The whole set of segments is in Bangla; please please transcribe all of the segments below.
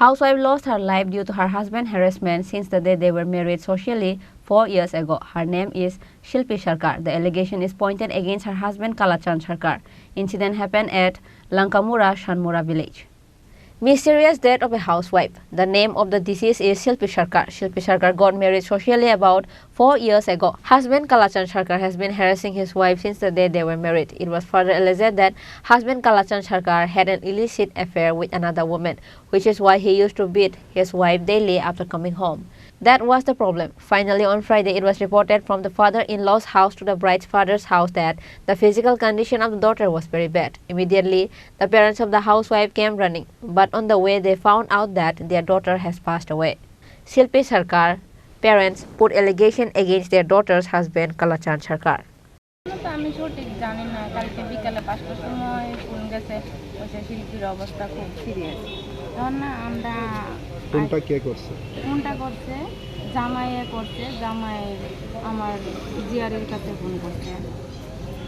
Housewife lost her life due to her husband's harassment since the day they were married socially 4 years ago. Her name is Shilpi Sarkar. The allegation is pointed against her husband Kalachan Sarkar. Incident happened at Lankamura, Shanmura village. Mysterious death of a housewife. The name of the deceased is Shilpi Sarkar. Shilpi Sarkar got married socially about 4 years ago. Husband Kalachan Sarkar has been harassing his wife since the day they were married. It was further alleged that husband Kalachan Sarkar had an illicit affair with another woman, which is why he used to beat his wife daily after coming home. That was the problem. Finally, on Friday, it was reported from the father-in-law's house to the bride's father's house that the physical condition of the daughter was very bad. Immediately, the parents of the housewife came running, but on the way, they found out that their daughter has passed away. Shilpi Sarkar parents put allegation against their daughter's husband, Kalachan Sarkar. আমি সঠিক জানি না, কালকে বিকালে 5টার সময় ফোন গেছে ওই শিল্পীর অবস্থা খুব সিরিয়াস। তখন না আমরা ফোনটা কে করছে? ফোনটা করছে জামাইয়ে করছে, জামাই আমার জিয়ারের কাছে ফোন করছে।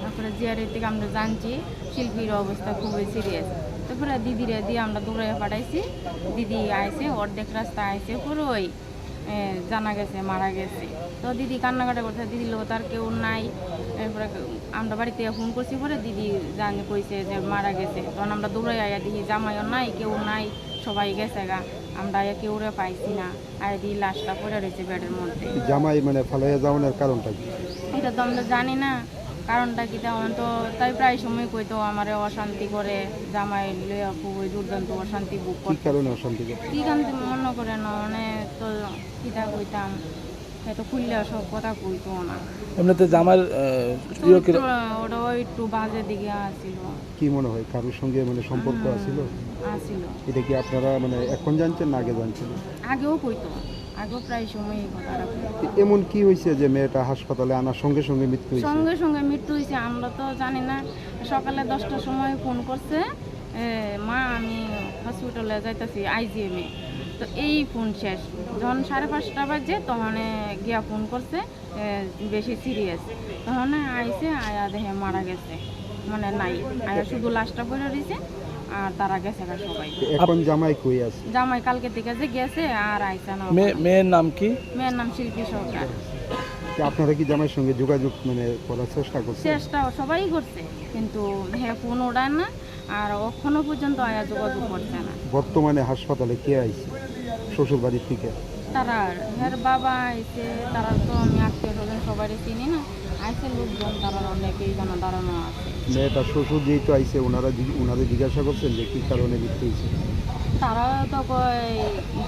তারপরে জিয়ারের থেকে আমরা জানছি শিল্পীর অবস্থা খুবই সিরিয়াস। তারপরে দিদিরে দিয়ে আমরা দৌড়ে পাঠাইছি, দিদি আইছে, অর্ধেক রাস্তা আইছে, পুরোই জানা গেছে মারা গেছে। তো দিদি কান্নাকাটা করছে, দিদির লোক তার কেউ নাই। এরপরে আমরা বাড়িতে ফোন করছি, পরে দিদি জানি কইছে যে মারা গেছে। তখন আমরা দৌড়ে আয়া দেখি জামাইও নাই, কেউ নাই, সবাই গেছে গা। আমরা কেউ পাইছি না, আর দি লাশটা পড়ে রয়েছে বেডের মধ্যে। জামাই মানে ফালাইয়া যাওয়ার কারণটা কি? এটা তো আমরা জানি না কারণটা কি। তেমন তো তাই প্রায় সময় কইতো আমার অশান্তি করে, জামাই লইয়া খুবই দুর্দান্ত অশান্তি বুক করে। কি কারণে অশান্তি করে? কি কারণে মনে করে না, মানে তো কিটা কইতাম হয়তো খুললে সব কথা কইতো না। এমনিতে জামার ওটাও একটু বাজে দিকে আসছিল। কি মনে হয় কারোর সঙ্গে মানে সম্পর্ক আছিল? আসছিল। এটা কি আপনারা মানে এখন জানছেন না আগে জানছিলেন? আগেও কইতো, আগেও প্রায় সময় এই কথাটা কইতো। এমন কি হয়েছে যে মেয়েটা হাসপাতালে আনার সঙ্গে সঙ্গে মৃত্যু হয়েছে? সঙ্গে সঙ্গে মৃত্যু হয়েছে আমরা তো জানি না। সকালে 10টার সময় ফোন করছে, মা আমি হসপিটালে যাইতেছি IGM-এ। তো এই ফোন শেষ, যখন 5:30 বাজে তখন গিয়া ফোন করছে বেশি সিরিয়াস। তখন আইসে আয়া দেখে মারা গেছে, মানে নাই, আয়া শুধু লাশটা পড়ে রয়েছে আর তারা গেছে সবাই। এখন জামাই কই আছে? জামাই কালকে থেকে যে গেছে আর আইসা না। মেয়ের নাম কি? মেয়ের নাম শিল্পী সরকার। আপনারা কি জামাইয়ের সঙ্গে যোগাযোগ মানে করার চেষ্টা করছেন? চেষ্টা সবাই করছে, কিন্তু হ্যাঁ ফোন ওড়ায় না, আর এখনো পর্যন্ত আয়া যোগাযোগ করছে না। বর্তমানে হাসপাতালে কে আইছে শ্বশুর বাড়ি থেকে? তারা হের বাবা আইছে, তারা তো আমি আত্মীয় স্বজন সবাই চিনি না, আইছে লোকজন, তারা অনেকেই জানা দাঁড়ানো আছে। মেয়েটা শ্বশুর যেহেতু আইছে ওনারা জিজ্ঞাসা করছেন যে কি কারণে মৃত্যু হয়েছে? তারা তো কয়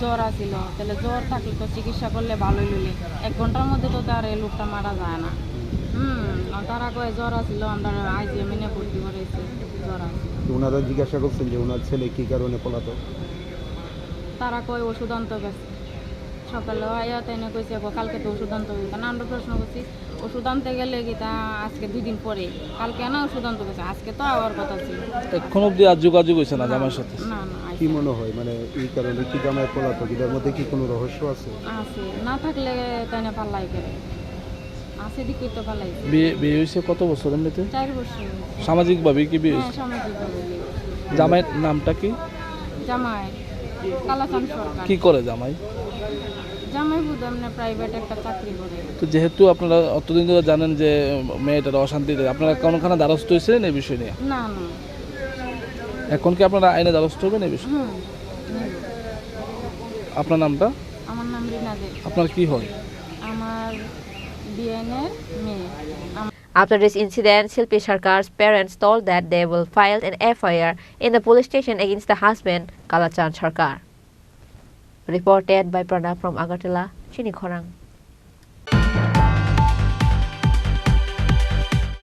জ্বর আছিল, তাহলে জ্বর থাকলে তো চিকিৎসা করলে ভালোই লইলে 1 ঘন্টার মধ্যে তো তার এই লোকটা মারা যায় না। তারা কয় জ্বর আছিল, আমরা IGM-এ ভর্তি করেছি, জ্বর আছে। ওনারা জিজ্ঞাসা করছেন যে ওনার ছেলে কি কারণে পলাতক? তারা কয় ওষুধ আনতে গেছে, সকালে আয়া তাই না কইছে কালকে তো ওষুধ আনতে গেছে। না, আমরা প্রশ্ন করছি ওষুধ আনতে গেলে কি তা আজকে 2 দিন পরে, কালকে না ওষুধ আনতে গেছে, আজকে তো আওয়ার কথা ছিল। এখন অব্দি আর যোগাযোগ হয়েছে না জামাইয়ের সাথে? না না। কি মনে হয় মানে এই কারণে কি জামাই পলাতক? এটার মধ্যে কি কোনো রহস্য আছে? আছে, না থাকলে তাই না পাল্লাই করে আছে, দিকে তো পাল্লাই। বিয়ে হয়েছে কত বছর? এমনিতে 4 বছর। সামাজিকভাবে কি বিয়ে হ্যাঁ, হয়েছে? সামাজিকভাবে। জামাইয়ের নামটা কি? জামাই কালাচান সরকার। কি করে জামাই? জামাই বুধ প্রাইভেট একটা চাকরি করে। তো যেহেতু আপনারা অতদিন ধরে জানেন যে মেয়েটার অশান্তিতে, আপনারা কোনখানে দ্বারস্থ হয়েছিলেন এই বিষয় নিয়ে? না না। এখন কি আপনারা আইনে দ্বারস্থ হবেন এই বিষয়ে? আপনার নামটা? আমার নাম রিনা দে। আপনার কি হয়? আমার বিএনের মেয়ে। After this incident, Shilpi Sarkar's parents told that they will file an FIR in the police station against the husband, Kalachan Sarkar. Reported by Pranab from Agartala, Chini Khorang.